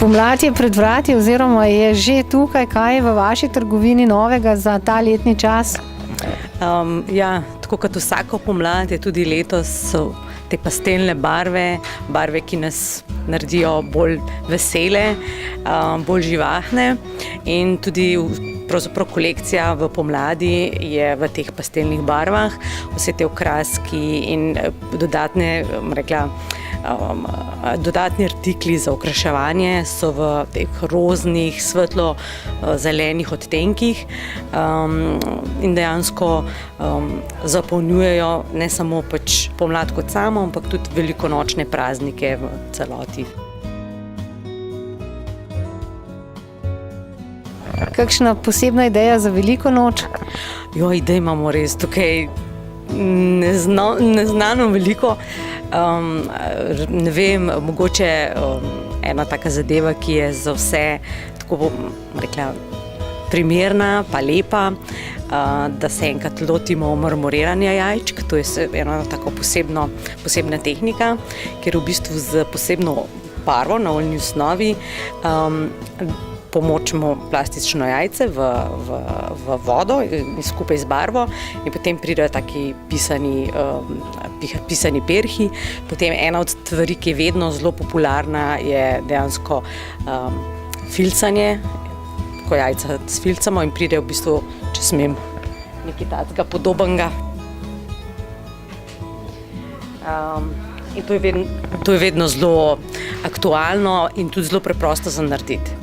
Pomlad je pred vrati oziroma je že tukaj. Kaj je v vaši trgovini novega za ta letni čas? Ja, tako kot vsako pomlad je tudi letos te pastelne barve, ki nas naredijo bolj vesele, bolj živahne, in tudi pravzaprav kolekcija v pomladi je v teh pastelnih barvah. Vse te okraski in dodatni artikli za okraševanje so v teh roznih, svetlo zelenih odtenkih in dejansko zapolnjujejo ne samo pomlad kot samo, ampak tudi velikonočne praznike v celoti. Kakšna posebna ideja za veliko noč? Idej imamo res tukaj neznano veliko. Ne vem, mogoče ena taka zadeva, ki je za vse, tako bom rekla, primerna pa lepa, da se enkrat lotimo marmoriranja jajčk. To je ena tako posebna tehnika, kjer v bistvu z posebno barvo na oljni osnovi pomočimo plastično jajce v vodo skupaj z barvo in potem pridejo taki pisani perhi. Potem ena od stvari, ki je vedno zelo popularna, je dejansko filcanje, ko jajca sfilcamo in pridejo v bistvu, če smem, nekaj takega podobnega. In to je vedno zelo aktualno in tudi zelo preprosto za narediti.